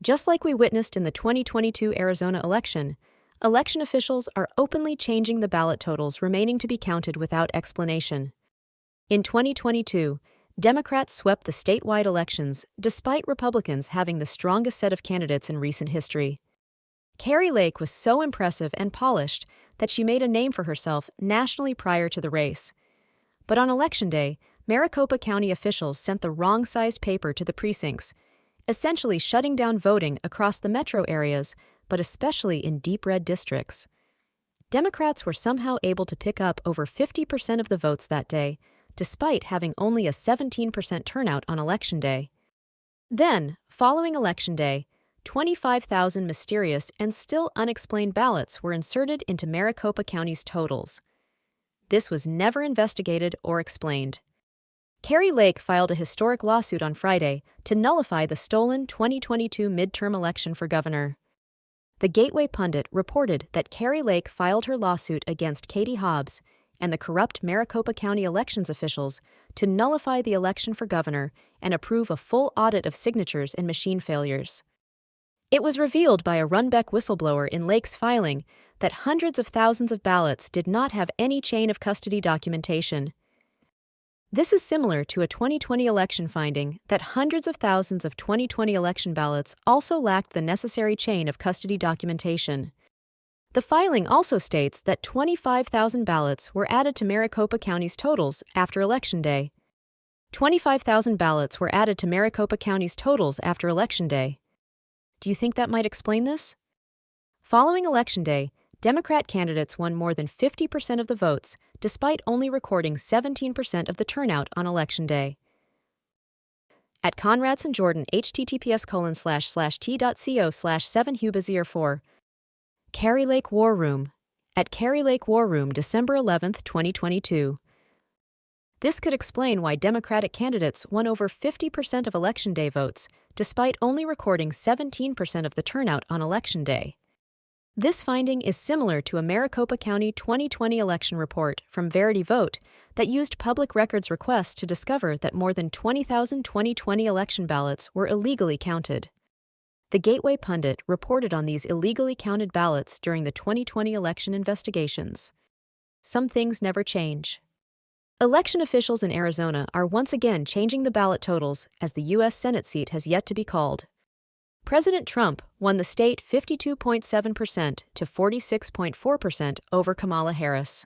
Just like we witnessed in the 2022 Arizona election, election officials are openly changing the ballot totals remaining to be counted without explanation. In 2022, Democrats swept the statewide elections despite Republicans having the strongest set of candidates in recent history. Kari Lake was so impressive and polished that she made a name for herself nationally prior to the race. But on Election Day, Maricopa County officials sent the wrong-sized paper to the precincts, essentially shutting down voting across the metro areas, but especially in deep red districts. Democrats were somehow able to pick up over 50% of the votes that day, despite having only a 17% turnout on Election Day. Then, following Election Day, 25,000 mysterious and still unexplained ballots were inserted into Maricopa County's totals. This was never investigated or explained. Kari Lake filed a historic lawsuit on Friday to nullify the stolen 2022 midterm election for governor. The Gateway Pundit reported that Kari Lake filed her lawsuit against Katie Hobbs and the corrupt Maricopa County elections officials to nullify the election for governor and approve a full audit of signatures and machine failures. It was revealed by a Runbeck whistleblower in Lake's filing that hundreds of thousands of ballots did not have any chain of custody documentation. This is similar to a 2020 election finding that hundreds of thousands of 2020 election ballots also lacked the necessary chain of custody documentation. The filing also states that 25,000 ballots were added to Maricopa County's totals after Election Day. 25,000 ballots were added to Maricopa County's totals after Election Day. Do you think that might explain this? Following Election Day, Democrat candidates won more than 50% of the votes, despite only recording 17% of the turnout on Election Day. At Conrads and Jordan, https://t.co/7hubazier4. Kari Lake War Room. At Kari Lake War Room, December 11, 2022. This could explain why Democratic candidates won over 50% of Election Day votes, despite only recording 17% of the turnout on Election Day. This finding is similar to a Maricopa County 2020 election report from Verity Vote that used public records requests to discover that more than 20,000 2020 election ballots were illegally counted. The Gateway Pundit reported on these illegally counted ballots during the 2020 election investigations. Some things never change. Election officials in Arizona are once again changing the ballot totals as the U.S. Senate seat has yet to be called. President Trump won the state 52.7% to 46.4% over Kamala Harris.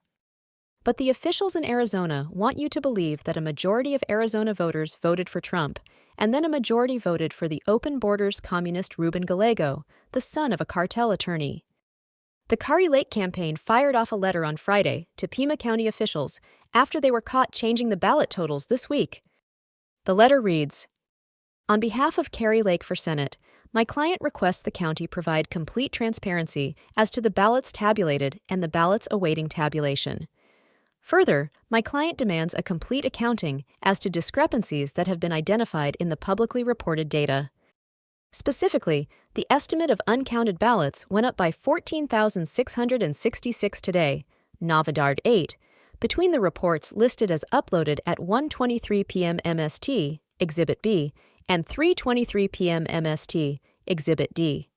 But the officials in Arizona want you to believe that a majority of Arizona voters voted for Trump, and then a majority voted for the open borders communist Ruben Gallego, the son of a cartel attorney. The Kari Lake campaign fired off a letter on Friday to Pima County officials after they were caught changing the ballot totals this week. The letter reads, "On behalf of Kari Lake for Senate, my client requests the county provide complete transparency as to the ballots tabulated and the ballots awaiting tabulation. Further, my client demands a complete accounting as to discrepancies that have been identified in the publicly reported data. Specifically, the estimate of uncounted ballots went up by 14,666 today, Navidad 8, between the reports listed as uploaded at 1:23 p.m. MST, Exhibit B, and 3:23 p.m. MST, Exhibit D.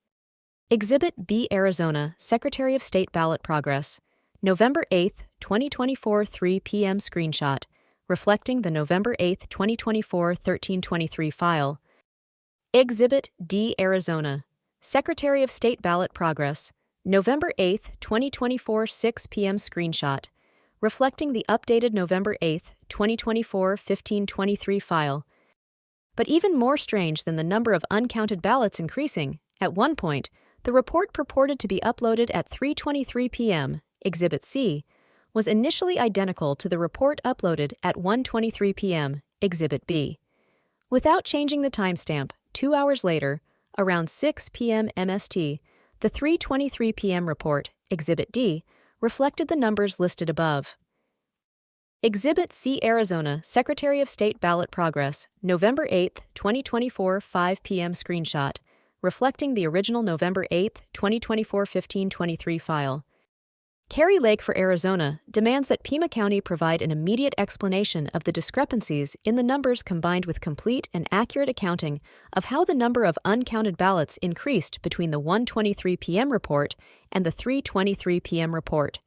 Exhibit B, Arizona, Secretary of State Ballot Progress, November 8, 2024 3 p.m. Screenshot, reflecting the November 8, 2024 1323 file. Exhibit D, Arizona, Secretary of State Ballot Progress, November 8, 2024 6 p.m. Screenshot, reflecting the updated November 8, 2024 1523 file. But even more strange than the number of uncounted ballots increasing, at one point, the report purported to be uploaded at 3:23 p.m., Exhibit C, was initially identical to the report uploaded at 1:23 p.m., Exhibit B. Without changing the timestamp, 2 hours later, around 6 p.m. MST, the 3:23 p.m. report, Exhibit D, reflected the numbers listed above. Exhibit C, Arizona, Secretary of State Ballot Progress, November 8, 2024 5 p.m. Screenshot, reflecting the original November 8, 2024 1523 file. Kari Lake for Arizona demands that Pima County provide an immediate explanation of the discrepancies in the numbers combined with complete and accurate accounting of how the number of uncounted ballots increased between the 1:23 p.m. report and the 3:23 p.m. report.